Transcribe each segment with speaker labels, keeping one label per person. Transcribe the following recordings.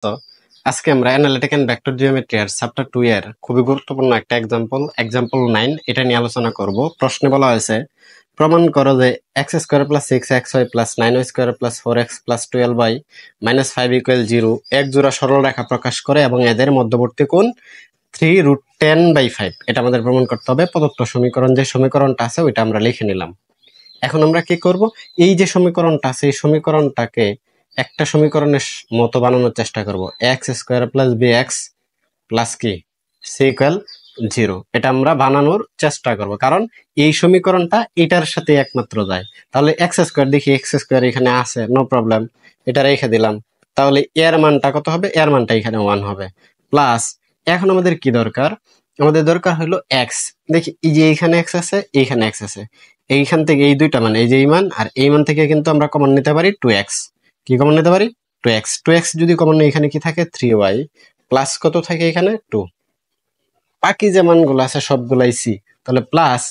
Speaker 1: তো আজকে আমরা অ্যানালিটিক এন্ড ভেক্টর জিওমেট্রি এর চ্যাপ্টার 2 এর খুবই গুরুত্বপূর্ণ একটা এক্সাম্পল 9 এটা নিয়ে আলোচনা করব। প্রশ্নে বলা হয়েছে প্রমাণ করো যে x² + 6xy + 9y² + 4x + 12y - 5 = 0 এক জোড়া সরল রেখা প্রকাশ করে এবং এদের মধ্যবর্তী কোণ 3√10/5। এটা আমাদের প্রমাণ করতে হবে। প্রদত্ত সমীকরণ যে সমীকরণটা আছে ওইটা আমরা লিখে নিলাম। এখন আমরা কি করব, এই যে সমীকরণটা আছে এই সমীকরণটাকে একটা সমীকরণের মতো বানানোর চেষ্টা করব। x² + bx + কি c = 0 এটা আমরা বানানোর চেষ্টা করব, কারণ এই সমীকরণটা এটার সাথে একমাত্র যায়। তাহলে x² দেখি x² এখানে আছে, নো প্রবলেম, এটা রেখে দিলাম। তাহলে এর মানটা কত হবে? এর মানটা এখানে 1 হবে। প্লাস এখন আমাদের কি দরকার? আমাদের দরকার হলো x। দেখি এই যে এইখানে x আছে, এইখানে x আছে, এইখান থেকে এই দুইটা মান, এই যে এই মান আর এই মান থেকে কিন্তু আমরা কমন নিতে পারি 2x। কি কমন নিতে পারি? 2x যদি কমন নিই এখানে কি থাকে? 3y প্লাস কত থাকে এখানে? 2। বাকি যে মানগুলো আছে সবগুলাই c। তাহলে প্লাস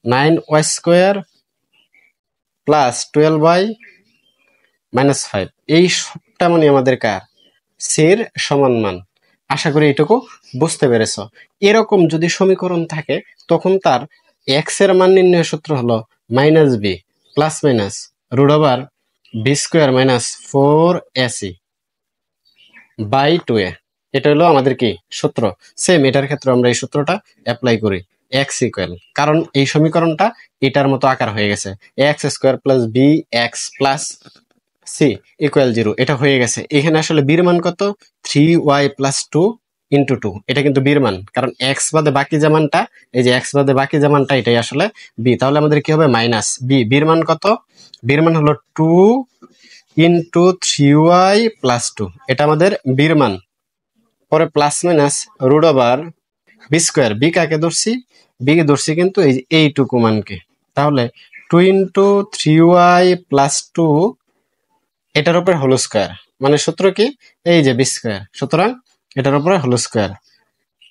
Speaker 1: 9y² প্লাস 12y - 5 এই সবটা মানে আমাদের কার? c এর সমান মান। আশা করি এটুকু বুঝতে পেরেছো। এরকম যদি সমীকরণ থাকে তখন তার x এর মান নির্ণয়ের সূত্র হলো -b plus minus √b² - 4ac by 2a। এটা হলো আমাদের কি সূত্র। সেম এটার ক্ষেত্রে আমরা এই সূত্রটা অ্যাপ্লাই করি। x ইকুয়াল, কারণ এই সমীকরণটা এটার মতো আকার হয়ে গেছে, x² + bx + c = 0 এটা হয়ে গেছে। এখানে আসলে বীর মান কত? 3y + 2 × 2। এটা কিন্তু বীর মান, কারণ x বাদে বাকি যে মানটা, এই যে x বাদে বাকি যে মানটা এটাই আসলে b। তাহলে আমাদের কি হবে? -b। বীর মান কত? বীর মান হলো 2 × 3y + 2, এটা আমাদের বীর মান। পরে প্লাস মাইনাস √b²। বি কাকে ধরছি? বি কে ধরছি কিন্তু এইটুকু মানকে। তাহলে 2 × 3y + 2 এটার উপরে হোল স্কয়ার, মানে সূত্র কি? এই যে b², সুতরাং এটার উপরে হোল স্কয়ার।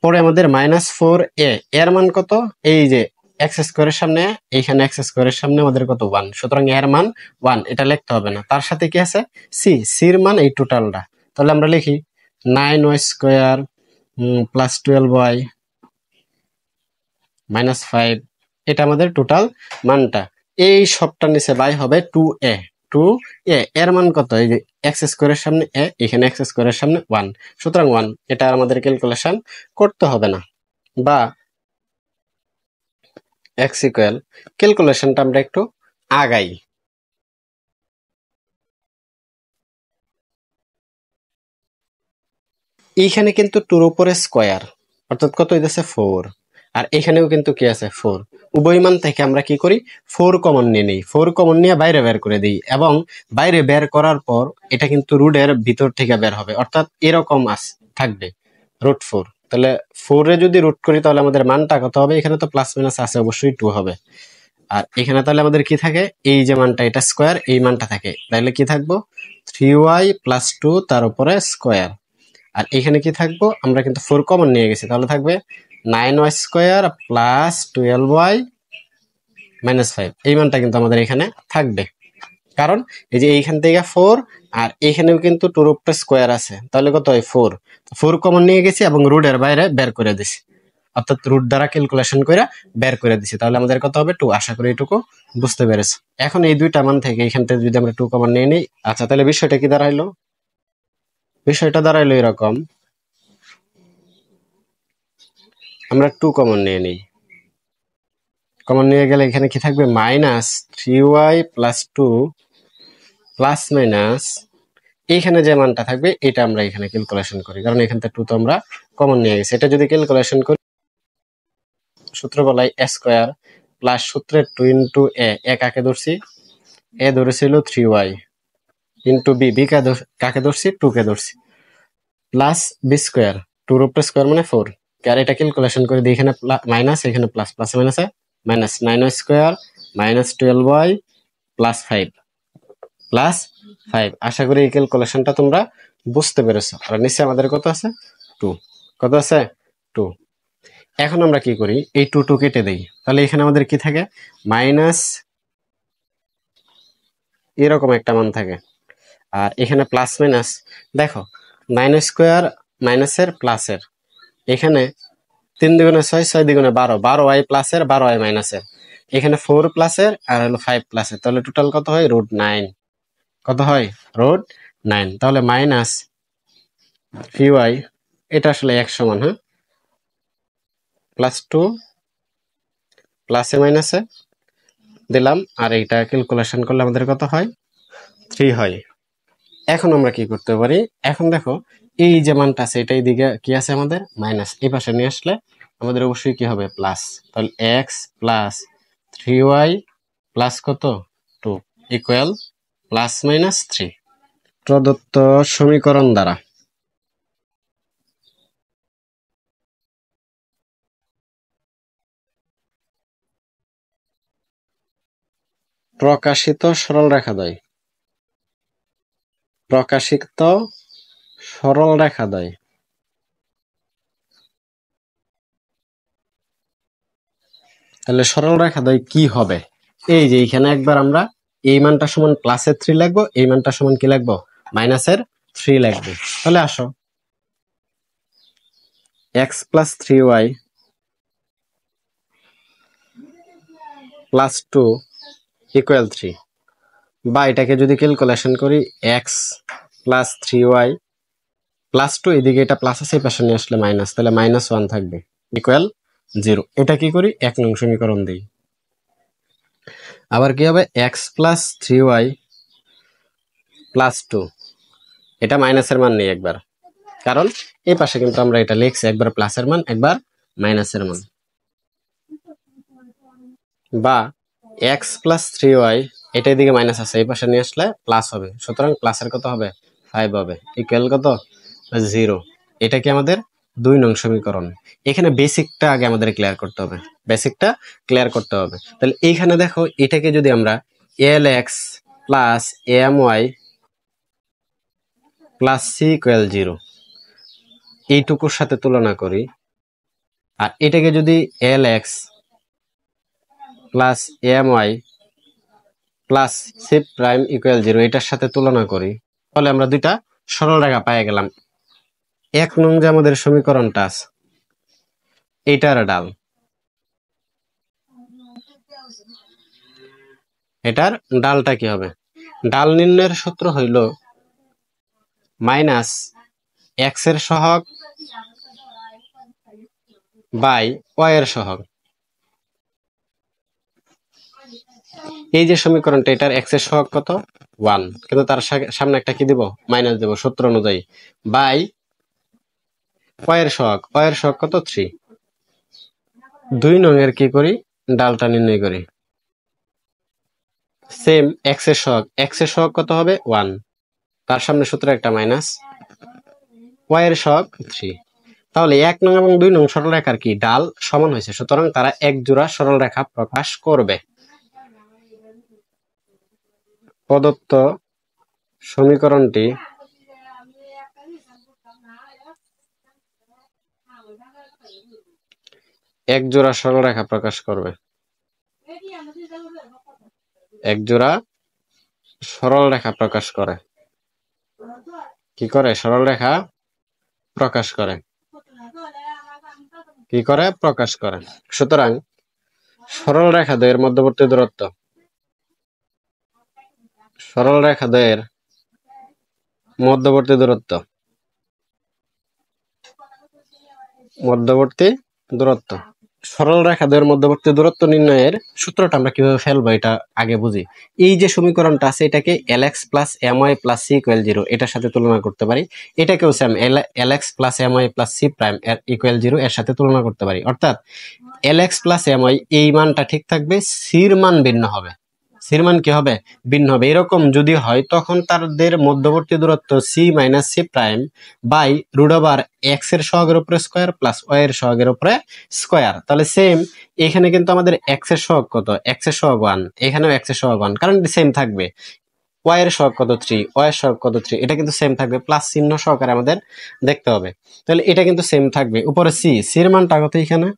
Speaker 1: পরে আমাদের -4a এর মান কত? এই যে x² এর সামনে, এইখানে x² এর সামনে আমাদের কত? 1, সুতরাং এর মান 1, এটা লিখতে হবে না। তার সাথে কি আছে? c এর মান এই টোটালটা। তাহলে আমরা লিখি 9y² + 12y - 5, এটা আমাদের টোটাল মানটা। এই সবটার নিচে বাই হবে 2a। 2a এর মান কত? এই যে x² এর সামনে a, এখানে x² এর সামনে 1, সুতরাং 1। এটা আমাদের ক্যালকুলেশন করতে হবে না। বা x ইকুয়াল, ক্যালকুলেশনটা আমরা একটু আগাই। এইখানে কিন্তু 2 এর উপরে স্কয়ার, অর্থাৎ কত হইতেছে? 4। আর এখানেও কিন্তু কি আছে? 4। উভয় মান থেকে আমরা কি করি? 4 কমন নিয়ে নেই। 4 কমন নিয়ে বাইরে বের করে দিই, এবং বাইরে বের করার পর এটা কিন্তু রুটের ভিতর থেকে বের হবে, অর্থাৎ এরকম থাকবে √4। তাহলে 4 এ যদি রুট করি তাহলে আমাদের মানটা কত হবে? এখানে তো প্লাস মাইনাস আছে, অবশ্যই 2 হবে। আর এখানে তাহলে আমাদের কি থাকে? এই যে মানটা, এটা স্কয়ার, এই মানটা থাকে। তাহলে কি থাকবো? 3y + 2 তার উপরে স্কয়ার। আর এখানে কি থাকবো? আমরা কিন্তু 4 কমন নিয়ে গেছি, তাহলে থাকবে 9y² + 12y - 5। এই মানটা কিন্তু আমাদের এখানে থাকবে, কারণ এই যে এইখান থেকে 4 আর এখানেও কিন্তু 2 এর উপরে স্কয়ার আছে। তাহলে কত হয়? 4। 4 কমন নিয়ে গেছি এবং রুটের বাইরে বের করে দিছি, অর্থাৎ রুট দ্বারা ক্যালকুলেশন করে বের করে দিছি। তাহলে আমাদের কত হবে? 2। আশা করি এটুকু বুঝতে পেরেছো। এখন এই দুইটা মান থেকে এখান থেকে যদি আমরা 2 কমন নিয়ে নিই, আচ্ছা তাহলে বিষয়টা কি দাঁড়াইলো? বিষয়টা দাঁড়াইলো এরকম, আমরা 2 কমন নিয়ে নিই। কমন নিয়ে গেলে এখানে কি থাকবে? -3y + 2 প্লাস মাইনাস এইখানে যে মানটা থাকবে এটা আমরা এখানে ক্যালকুলেশন করি, কারণ এখান থেকে 2 তো আমরা কমন নিয়ে গেছি। এটা যদি ক্যালকুলেশন করি, সূত্র বলাই a² প্লাস সূত্রে 2 × a কাকে ধরছি? a ধরেছিল 3y × b কাকে ধরছি? 2 কে ধরছি, প্লাস b², 2 এর উপরে স্কয়ার মানে 4। আর এটা ক্যালকুলেশন করে দিই, এখানে মাইনাস, এখানে প্লাস, প্লাস মাইনাসে মাইনাস, 9y² - 12y + 5 + 5। আশা করি এই ক্যালকুলেশনটা তোমরা বুঝতে পেরেছো। আর নিচে আমাদের কত আছে? 2। কত আছে? 2। এখন আমরা কি করি? এই 2 কেটে দেই, তাহলে এখানে আমাদের কি থাকে? মাইনাস এরকম একটা মান থাকে, আর এখানে প্লাস মাইনাস। দেখো 9 স্কোয়ার মাইনাসের প্লাসের, এখানে 3 দুগুণে 6, 6 দুগুণে 12, 12y প্লাসের 12y মাইনাসের, এখানে 4 প্লাসের আর হলো 5 প্লাসের, তাহলে টোটাল কত হয় √9, কত হয় √9। তাহলে মাইনাস 3y, এটা আসলে এক সমান, হ্যাঁ, +2 প্লাসে মাইনাসে দিলাম, আর এইটা ক্যালকুলেশন করলে আমাদের কত হয় 3 হয়। এখন আমরা কি করতে পারি, এখন দেখো এই যে মানটা আছে এটা এইদিকে কি আছে আমাদের মাইনাস, এই পাশে নিয়ে আসলে আমাদের অবশ্যই কি হবে প্লাস, তাহলে x প্লাস 3y প্লাস কত 2 ইকুয়াল +-3 প্রদত্ত সমীকরণ দ্বারা প্রকাশিত সরলরেখাদ্বয়, প্রকাশিত সরলরেখাদ্বয় তাহলে সরলরেখাদ্বয় কি হবে, এই যে এইখানে একবার আমরা এই মানটা সমান +3 লিখবো, এই মানটা সমান কি লিখবো -3 লিখবো। তাহলে আসো x + 3y + 2 = 3, বা এটাকে যদি ক্যালকুলেশন করি x + 3y + 2, এদিকে এটা প্লাস আছে এই পাশে নিয়ে আসলে মাইনাস, তাহলে -1 থাকবে ইকুয়াল 0। এটা কি করি 1 নং সমীকরণ দিই। আবার কি হবে x + 3y + 2, এটা মাইনাসের মান নেই একবার, কারণ এই পাশে কিন্তু আমরা এটা লিখছি একবার প্লাসের মান একবার মাইনাসের মান, বা x + 3y, এটা এদিকে মাইনাস আছে এই পাশে নিয়ে আসলে প্লাস হবে, সুতরাং প্লাসের কত হবে 5 হবে ইকুয়াল কত 0। এটা কি আমাদের 2 নং সমীকরণ। এখানে বেসিকটা আগে আমাদের ক্লিয়ার করতে হবে, বেসিকটা ক্লিয়ার করতে হবে। তাহলে এইখানে দেখো এটাকে যদি আমরা lx + my + c = 0 এইটুকুর সাথে তুলনা করি, আর এটাকে যদি lx + my + c প্রাইম = 0 এটার সাথে তুলনা করি, তাহলে আমরা দুইটা সরলরেখা পেয়ে গেলাম। 1 নং যে আমাদের সমীকরণটা আছে এইটার ডাল, এটার ডালটা কি হবে, ডাল নির্ণয়ের সূত্র হইল -x এর সহগ বাই y এর সহগ। এই যে সমীকরণটা এটার x এর সহগ কত 1, কিন্তু তার সামনে একটা কি দিব মাইনাস দেব সূত্র অনুযায়ী, বাই y এর সহগ কত 3। 2 নং এর কি করি ডালটা নির্ণয় করি, সেম x এর সহগ কত হবে 1, তার সামনে সূত্র একটা মাইনাস, y এর সহগ 3। তাহলে 1 নং এবং 2 নং সরলরেখার কি ডাল সমান হয়েছে, সুতরাং তারা এক জোড়া সরলরেখা প্রকাশ করবে। প্রদত্ত সমীকরণটি এক জোড়া সরলরেখা প্রকাশ করবে, এক জোড়া সরলরেখা প্রকাশ করে, কি করে সরলরেখা প্রকাশ করে, কি করে প্রকাশ করে। সুতরাং সরলরেখাদ্বয়ের মধ্যবর্তী দূরত্ব, সরলরেখাদ্বয়ের মধ্যবর্তী দূরত্ব, মধ্যবর্তী দূরত্ব, সরলরেখাদ্বয়ের মধ্যবর্তী দূরত্ব নির্ণয়ের সূত্রটা আমরা কিভাবে ফেলবো এটা আগে বুঝি। এই যে সমীকরণটা আছে এটাকে lx + my + c = 0 এটার সাথে তুলনা করতে পারি, এটাকেও same lx + my + c prime = 0 এর সাথে তুলনা করতে পারি, অর্থাৎ lx + my এই মানটা ঠিক থাকবে, সির মান ভিন্ন হবে, সির মান কি হবে ভিন্ন হবে। এরকম যদি হয় তখন তাদের মধ্যবর্তী দূরত্ব c - c prime by √x এর সহগের উপরে স্কয়ার প্লাস y এর সহগের উপরে স্কয়ার। তাহলে সেম এখানে কিন্তু আমাদের x এর সহগ কত, x এর সহগ 1, এখানেও x এর সহগ 1, কারণ সেম থাকবে। y এর সহগ কত 3, y এর সহগ কত 3, এটা কিন্তু সেম থাকবে, প্লাস চিহ্ন সহকারে আমাদের দেখতে হবে। তাহলে এটা কিন্তু সেম থাকবে। উপরে c, c এর মানটা কত এখানে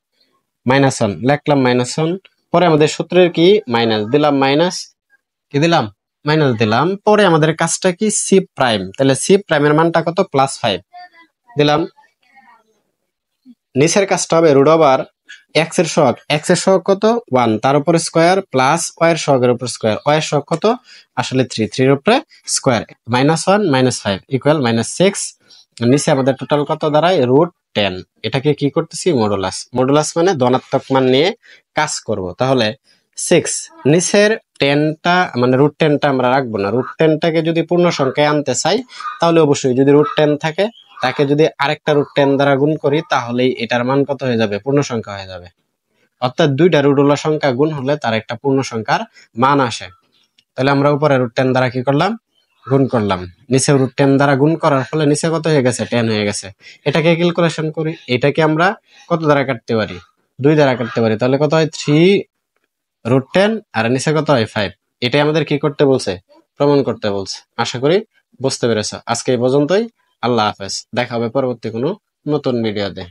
Speaker 1: -1 লিখলাম, -1 পরে আমাদের সূত্রের কি মাইনাস দিলাম, মাইনাস কি দিলাম মাইনাস দিলাম। পরে আমাদের কাজটা কি, সি প্রাইম, তাহলে সি প্রাইমের মানটা কত, +5 দিলাম। নিচের কাজটা হবে রুট ওভার এক্স এর সহগ, এক্স এর সহগ কত 1, তার উপরে স্কোয়ার প্লাস ওয়াই এর সহগের উপর স্কোয়ার, ওয়াই এর সহগ কত আসলে 3, 3 এর উপরে স্কোয়ার, -1 -5 ইকুয়াল -6। নিচে আমাদের টোটাল কত দাঁড়ায়, √10। এটাকে কি করতেছি, মডুলাস। মডুলাস মানে ধনাত্মক মান নিয়ে কাজ করব। তাহলে 6 নিচের 10টা মানে √10টা আমরা রাখবো না। √10টাকে যদি পূর্ণ সংখ্যায় আনতে চাই তাহলে অবশ্যই যদি √10 থাকে তাকে যদি আরেকটা √10 দ্বারা গুণ করি তাহলেই এটার মান কত হয়ে যাবে, পূর্ণ সংখ্যা হয়ে যাবে। অর্থাৎ দুইটা রুটওয়ালা সংখ্যা গুণ হলে তার একটা পূর্ণ সংখ্যার মান আসে। তাহলে আমরা উপরে √10 দ্বারা কি করলাম, গুণ করলাম। নিচে √10 দ্বারা গুণ করার ফলে নিচে কত হয়ে গেছে, 10 হয়ে গেছে। এটাকে ক্যালকুলেশন করি, এটাকে আমরা কত দ্বারা কাটতে পারি, 2 দ্বারা কাটতে পারি। তাহলে কত হয়, 3√10 আর নিচে কত হয় 5। এটাই আমাদের কি করতে বলছে, প্রমাণ করতে বলছে। আশা করি বুঝতে পেরেছ। আজকে এই পর্যন্তই। আল্লাহ হাফেজ, দেখা হবে পরবর্তী কোনো নতুন ভিডিওতে।